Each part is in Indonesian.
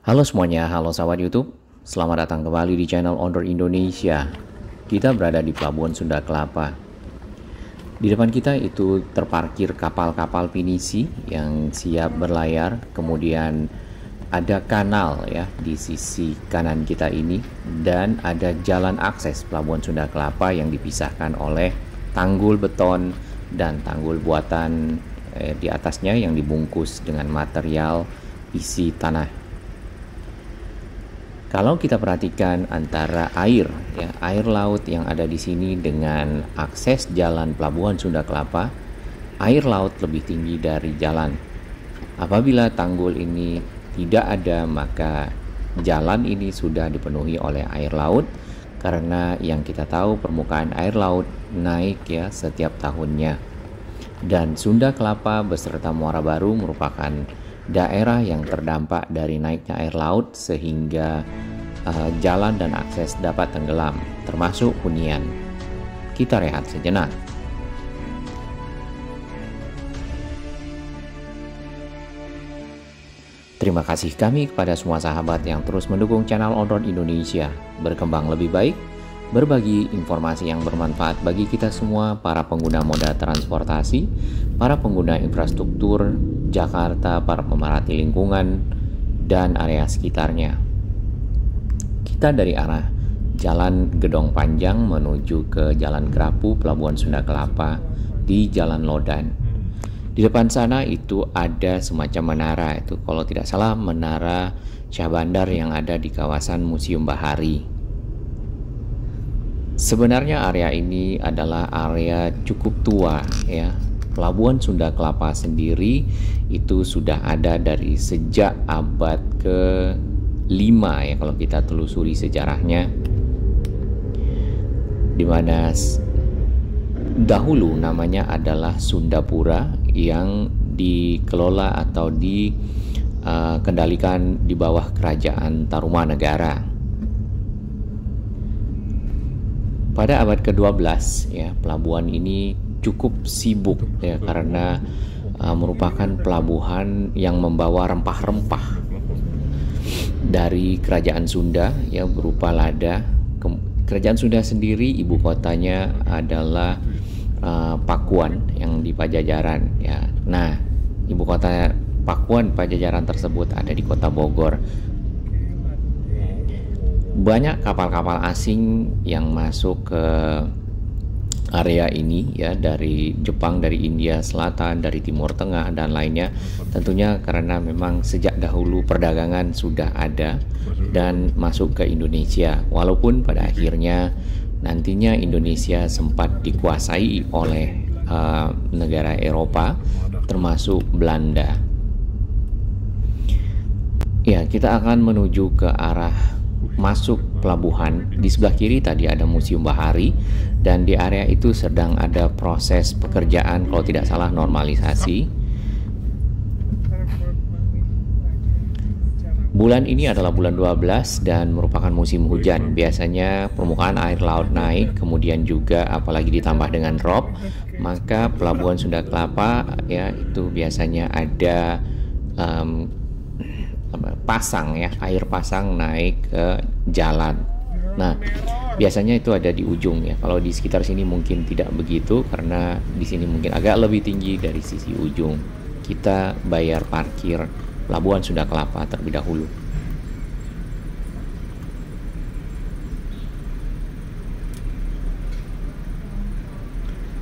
Halo semuanya, halo sahabat YouTube. Selamat datang kembali di channel Owner Indonesia. Kita berada di Pelabuhan Sunda Kelapa. Di depan kita itu terparkir kapal-kapal pinisi yang siap berlayar. Kemudian ada kanal ya di sisi kanan kita ini, dan ada jalan akses Pelabuhan Sunda Kelapa yang dipisahkan oleh tanggul beton dan tanggul buatan di atasnya yang dibungkus dengan material isi tanah. Kalau kita perhatikan antara air laut yang ada di sini dengan akses jalan Pelabuhan Sunda Kelapa, air laut lebih tinggi dari jalan. Apabila tanggul ini tidak ada, maka jalan ini sudah dipenuhi oleh air laut, karena yang kita tahu permukaan air laut naik ya setiap tahunnya. Dan Sunda Kelapa beserta Muara Baru merupakan daerah yang terdampak dari naiknya air laut, sehingga jalan dan akses dapat tenggelam, termasuk hunian. Kita rehat sejenak. Terima kasih kami kepada semua sahabat yang terus mendukung channel Owner Indonesia berkembang lebih baik, berbagi informasi yang bermanfaat bagi kita semua, para pengguna moda transportasi, para pengguna infrastruktur Jakarta, para pemerhati lingkungan, dan area sekitarnya. Kita dari arah Jalan Gedong Panjang menuju ke Jalan Kerapu, Pelabuhan Sunda Kelapa di Jalan Lodan. Di depan sana itu ada semacam menara, itu kalau tidak salah Menara Syah Bandar yang ada di kawasan Museum Bahari. Sebenarnya area ini adalah area cukup tua ya. Pelabuhan Sunda Kelapa sendiri itu sudah ada dari sejak abad ke-5 ya kalau kita telusuri sejarahnya, di mana dahulu namanya adalah Sundapura yang dikelola atau dikendalikan di bawah Kerajaan Tarumanegara. Pada abad ke-12 ya, pelabuhan ini cukup sibuk ya, karena merupakan pelabuhan yang membawa rempah-rempah dari Kerajaan Sunda ya, berupa lada. Kerajaan Sunda sendiri ibu kotanya adalah Pakuan yang di Pajajaran ya. Nah, ibu kota Pakuan Pajajaran tersebut ada di kota Bogor. Banyak kapal-kapal asing yang masuk ke area ini ya, dari Jepang, dari India Selatan, dari Timur Tengah dan lainnya. Tentunya karena memang sejak dahulu perdagangan sudah ada dan masuk ke Indonesia. Walaupun pada akhirnya nantinya Indonesia sempat dikuasai oleh negara Eropa termasuk Belanda. Ya, kita akan menuju ke arah masuk pelabuhan. Di sebelah kiri tadi ada Museum Bahari, dan di area itu sedang ada proses pekerjaan, kalau tidak salah normalisasi. Bulan ini adalah bulan 12 dan merupakan musim hujan. Biasanya permukaan air laut naik, kemudian juga apalagi ditambah dengan rob, maka Pelabuhan Sunda Kelapa ya itu biasanya ada pasang ya, air pasang naik ke jalan. Nah, biasanya itu ada di ujung ya. Kalau di sekitar sini mungkin tidak begitu, karena di sini mungkin agak lebih tinggi dari sisi ujung. Kita bayar parkir Pelabuhan Sunda Kelapa terlebih dahulu.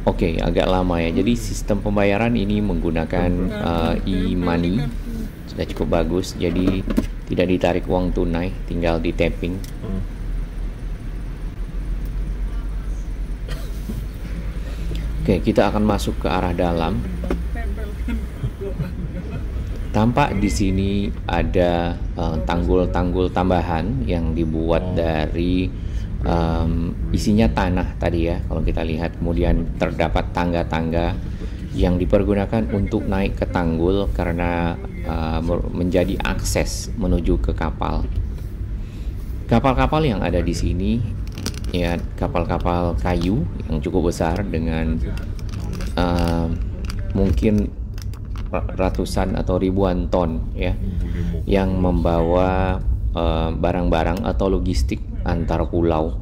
Oke, agak lama ya. Jadi sistem pembayaran ini menggunakan e-money. Sudah cukup bagus, jadi tidak ditarik uang tunai, tinggal di tapping. Oke, kita akan masuk ke arah dalam. Tampak di sini ada tanggul-tanggul tambahan yang dibuat dari isinya tanah tadi ya, kalau kita lihat. Kemudian terdapat tangga-tangga yang dipergunakan untuk naik ke tanggul karena menjadi akses menuju ke kapal. Kapal-kapal yang ada di sini ya, kapal-kapal kayu yang cukup besar dengan mungkin ratusan atau ribuan ton ya, yang membawa barang-barang atau logistik antar pulau.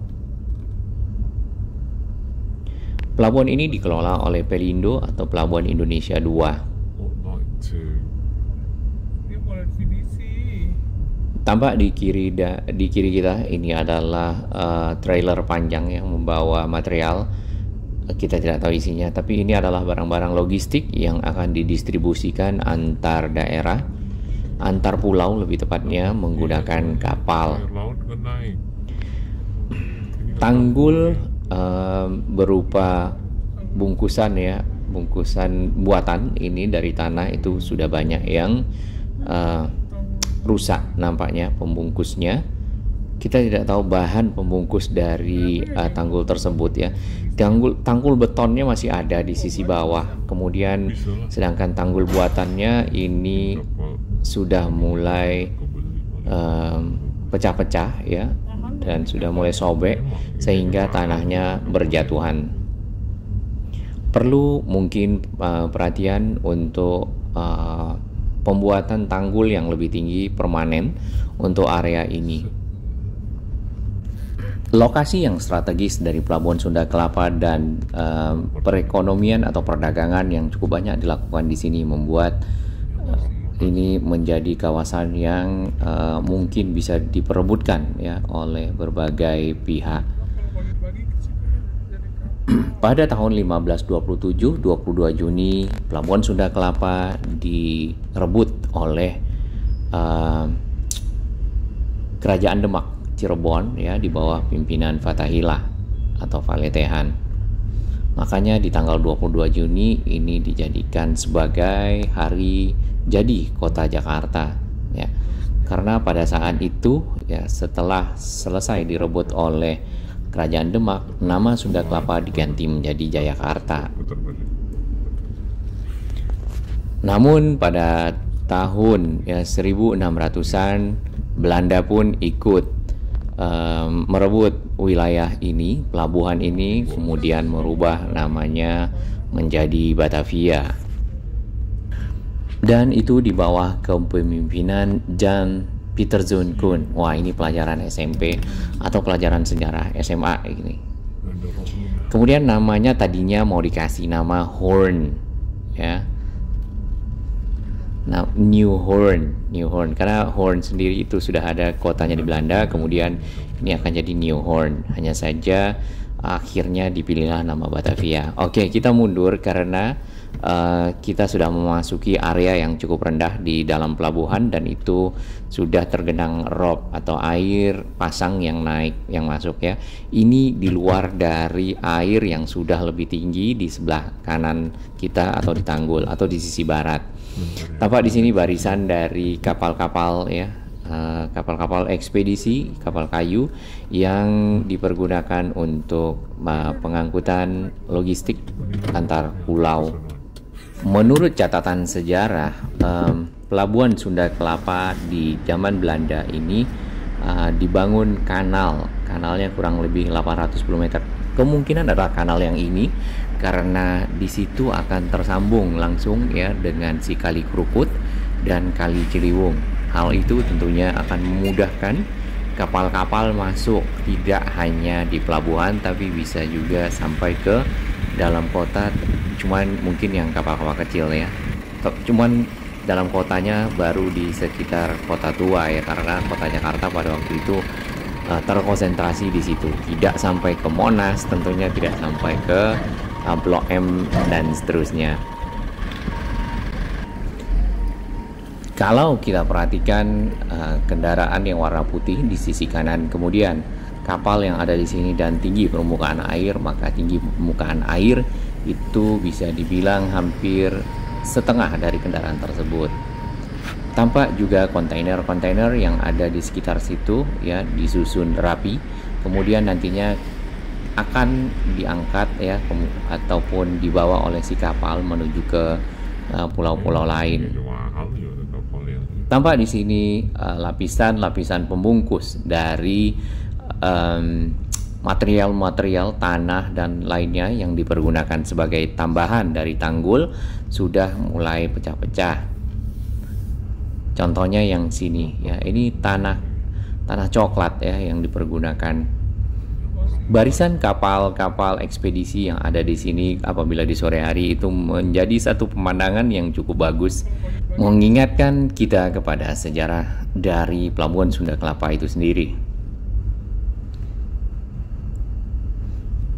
Pelabuhan ini dikelola oleh Pelindo atau Pelabuhan Indonesia 2. Tampak di kiri kita ini adalah trailer panjang yang membawa material. Kita tidak tahu isinya, tapi ini adalah barang-barang logistik yang akan didistribusikan antar daerah, antar pulau lebih tepatnya, menggunakan kapal. Tanggul berupa bungkusan ya, bungkusan buatan ini dari tanah itu sudah banyak yang rusak nampaknya pembungkusnya. Kita tidak tahu bahan pembungkus dari tanggul tersebut ya. Tanggul betonnya masih ada di sisi bawah, kemudian sedangkan tanggul buatannya ini sudah mulai pecah-pecah ya, dan sudah mulai sobek sehingga tanahnya berjatuhan. Perlu mungkin perhatian untuk pembuatan tanggul yang lebih tinggi permanen untuk area ini. Lokasi yang strategis dari Pelabuhan Sunda Kelapa dan perekonomian atau perdagangan yang cukup banyak dilakukan di sini membuat ini menjadi kawasan yang mungkin bisa diperebutkan ya oleh berbagai pihak. Pada tahun 1527, 22 Juni, Pelabuhan Sunda Kelapa direbut oleh Kerajaan Demak Cirebon ya, di bawah pimpinan Fathaillah atau Valetehan. Makanya di tanggal 22 Juni ini dijadikan sebagai hari jadi kota Jakarta ya. Karena pada saat itu ya, setelah selesai direbut oleh Kerajaan Demak, nama Sunda Kelapa diganti menjadi Jayakarta. Namun pada tahun ya 1600-an Belanda pun ikut merebut wilayah ini, pelabuhan ini, kemudian merubah namanya menjadi Batavia. Dan itu di bawah kepemimpinan Jan Pieterszoon Koen. Wah, ini pelajaran SMP atau pelajaran sejarah SMA ini. Kemudian namanya tadinya mau dikasih nama Hoorn ya. Nah, New Hoorn karena Hoorn sendiri itu sudah ada kotanya di Belanda, kemudian ini akan jadi New Hoorn. Hanya saja akhirnya dipilihlah nama Batavia. Oke, kita mundur karena kita sudah memasuki area yang cukup rendah di dalam pelabuhan, dan itu sudah tergenang rob atau air pasang yang naik, yang masuk ya. Ini di luar dari air yang sudah lebih tinggi di sebelah kanan kita atau di tanggul atau di sisi barat. Tampak di sini barisan dari kapal-kapal ya, kapal-kapal ekspedisi, kapal kayu yang dipergunakan untuk pengangkutan logistik antar pulau. Menurut catatan sejarah, Pelabuhan Sunda Kelapa di zaman Belanda ini dibangun kanalnya kurang lebih 810 meter. Kemungkinan adalah kanal yang ini karena di situ akan tersambung langsung ya dengan si Kali Krukut dan Kali Ciliwung. Hal itu tentunya akan memudahkan kapal-kapal masuk tidak hanya di pelabuhan tapi bisa juga sampai ke dalam kota. Cuman mungkin yang kapal-kapal kecil ya. Cuman dalam kotanya baru di sekitar kota tua ya, karena kota Jakarta pada waktu itu terkonsentrasi di situ. Tidak sampai ke Monas, tentunya tidak sampai ke Blok M dan seterusnya. Kalau kita perhatikan kendaraan yang warna putih di sisi kanan, kemudian kapal yang ada di sini dan tinggi permukaan air, maka tinggi permukaan air itu bisa dibilang hampir setengah dari kendaraan tersebut. Tampak juga kontainer-kontainer yang ada di sekitar situ ya, disusun rapi, kemudian nantinya akan diangkat ya ataupun dibawa oleh si kapal menuju ke pulau-pulau lain. Tampak di sini lapisan-lapisan pembungkus dari Material-material tanah dan lainnya yang dipergunakan sebagai tambahan dari tanggul sudah mulai pecah-pecah. Contohnya yang sini ya, ini tanah coklat ya yang dipergunakan. Barisan kapal-kapal ekspedisi yang ada di sini apabila di sore hari itu menjadi satu pemandangan yang cukup bagus, mengingatkan kita kepada sejarah dari Pelabuhan Sunda Kelapa itu sendiri.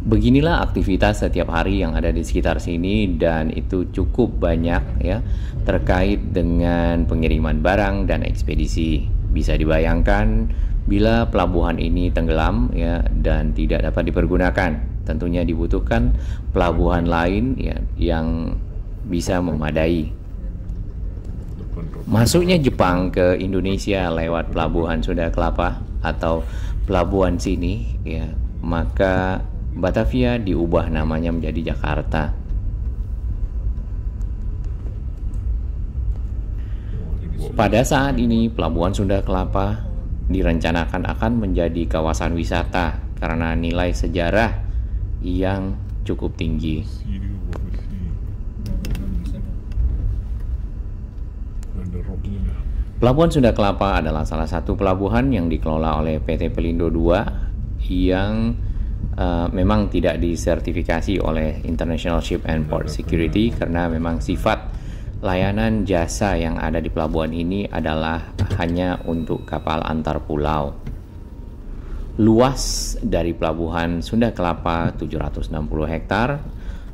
Beginilah aktivitas setiap hari yang ada di sekitar sini, dan itu cukup banyak ya terkait dengan pengiriman barang dan ekspedisi. Bisa dibayangkan bila pelabuhan ini tenggelam ya dan tidak dapat dipergunakan, tentunya dibutuhkan pelabuhan lain ya yang bisa memadai. Masuknya Jepang ke Indonesia lewat pelabuhan Sunda Kelapa atau pelabuhan sini ya, maka Batavia diubah namanya menjadi Jakarta. Pada saat ini pelabuhan Sunda Kelapa direncanakan akan menjadi kawasan wisata karena nilai sejarah yang cukup tinggi. Pelabuhan Sunda Kelapa adalah salah satu pelabuhan yang dikelola oleh PT Pelindo II yang memang tidak disertifikasi oleh International Ship and Port Security karena memang sifat layanan jasa yang ada di pelabuhan ini adalah hanya untuk kapal antar pulau. Luas dari pelabuhan Sunda Kelapa 760 hektar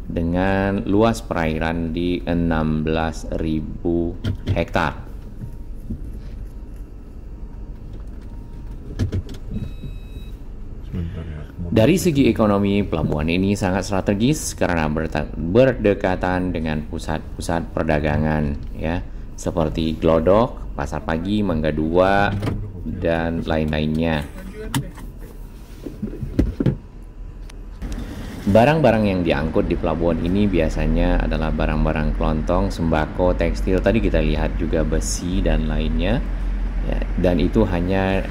dengan luas perairan di 16.000 hektar. Dari segi ekonomi, pelabuhan ini sangat strategis karena berdekatan dengan pusat-pusat perdagangan ya, seperti Glodok, Pasar Pagi, Mangga 2, dan lain-lainnya. Barang-barang yang diangkut di pelabuhan ini biasanya adalah barang-barang kelontong, sembako, tekstil, tadi kita lihat juga besi dan lainnya. Ya, dan itu hanya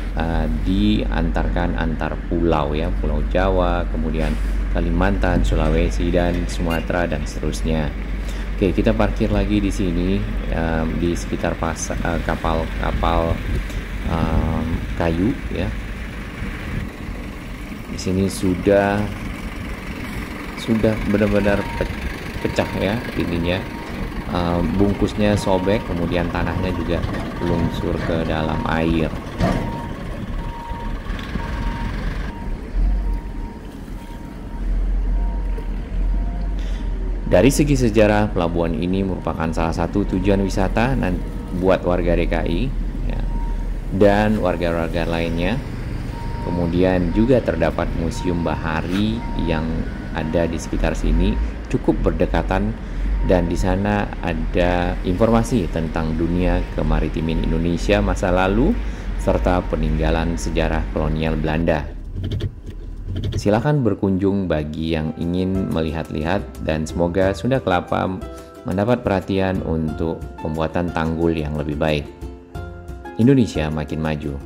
diantarkan antar pulau ya, Pulau Jawa, kemudian Kalimantan, Sulawesi, dan Sumatera, dan seterusnya. Oke, kita parkir lagi di sini di sekitar kapal-kapal kayu ya. Di sini sudah benar-benar pecah ya ininya. Bungkusnya sobek, kemudian tanahnya juga lungsur ke dalam air. Dari segi sejarah, pelabuhan ini merupakan salah satu tujuan wisata buat warga DKI ya, dan warga-warga lainnya. Kemudian juga terdapat museum bahari yang ada di sekitar sini, cukup berdekatan. Dan di sana ada informasi tentang dunia kemaritiman Indonesia masa lalu serta peninggalan sejarah kolonial Belanda. Silakan berkunjung bagi yang ingin melihat-lihat, dan semoga Sunda Kelapa mendapat perhatian untuk pembuatan tanggul yang lebih baik. Indonesia makin maju.